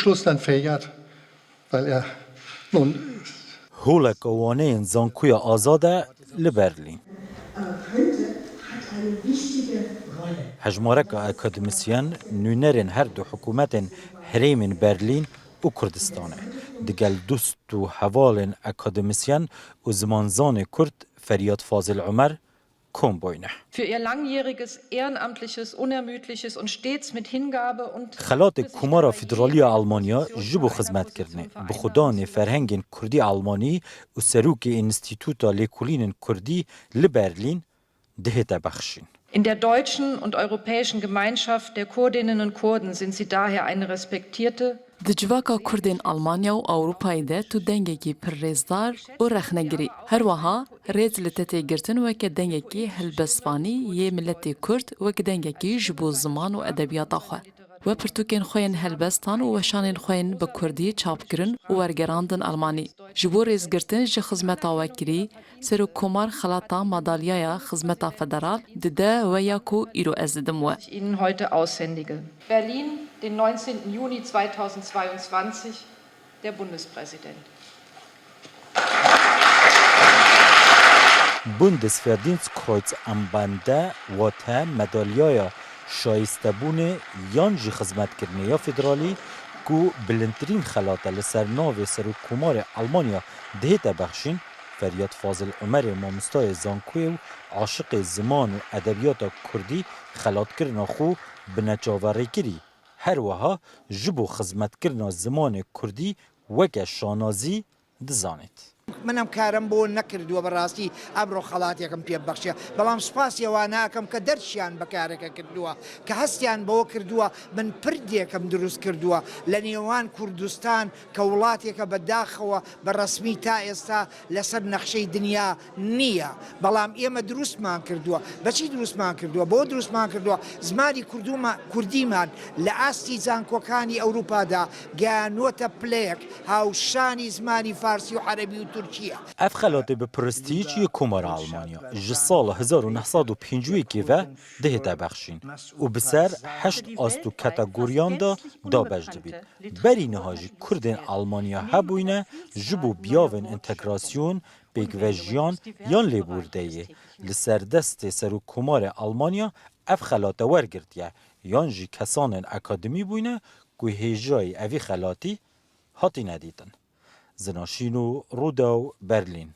Schluss dann verjährt, weil er nun هولک وانه زانکوی آزاده لبرلین. هجمارک اکادمیسیان نونرین هر دو حکومت هریم برلین و کردستانه. دگل دوست و حوال اکادمیسیان و زمانزان کرد فریاد فاضل عمر کن بوینه. Für ihr langjähriges, ehrenamtliches, unermüdliches und stets mit Hingabe und خلات کمارا فدرالی آلمانیا جبو خدمت کردنه. بخدان فرهنگ کردی آلمانی و سروک انستیتوتا لیکولین کردی لبرلین دهت بخشین. In der deutschen und europäischen Gemeinschaft der Kurdinnen und Kurden sind sie daher eine respektierte, دجواکا کردین آلمانیا و اروپای ده تو دنگکی پر ریزدار و رخنگری. هر وها ریز لتتی گرتن وک دنگکی هلبسپانی یه ملت کرد وک دنگکی جبو زمان و ادبیات خو. و پرتوکین خوین هلبستان و وشانین خوین به کردی چاپ کرن و ورگراندن آلمانی. جبو ریز گرتن ج خدمت وکری سرو کمار خلاطا مدالیای خدمت فدرال دده و یاکو ایرو ازدم و. Ihnen heute aushändige. Berlin, den 19. Juni 2022, der Bundespräsident. Bundesverdienstkreuz am Bande واتها مدالیای شایستبون یانجی خدمت کرنه یا فدرالی کو بلندترین خلاطه لسر ناو سروکومار آلمانیا دهیت بخشین فریاد فاضل عمر مامستای زانکوی و عاشق زمان و ادبیات کردی خلاط کرنا خو بنجاوری کری هر وها جبو خدمت کرنا زمان کردی وک شانازی دزانید. منم کارم بۆ نەکردووە بەڕاستی ئەمڕۆ خەڵاتێکم پێ بەخشیە بەڵام سوپاسیەوە ناکەم کە دەرچیان بەکارێکە کردووە کە هەستیان بەوە کردووە من پردێکم دروست کردووە لە نێوان کوردستان کە وڵاتێکە بەداخەوە بە ڕەسمی تا ئێستا لەسەر نەخشەی دنیا نییە بەڵام ئێمە دروستمان کردووە بەچی دروستمان کردووە بۆ دروستمان کردووە زمانی کوردیمان لە ئاستی زانکۆکانی ئەوروپادا گەیانووەتە پلەیەک هاوشانی زمانی فارسی و عەرەبی و اف خلاطه به پرستیج یک کمار آلمانیا جسال 1950 و دهت بخشین و بسر 8 آستو کتگوریان دا بجده بید. بری نهاجی کردن آلمانیا هبوینه جبو بیاون انتگراسیون بگوژیان یان لیبوردهیه لسر دست سرو کمار آلمانیا اف خلاطه ورگردیه یان جی کسان اکادمی بوینه که هیجای اوی خلاطی هاتی ندیدن. زناشین و رودو برلین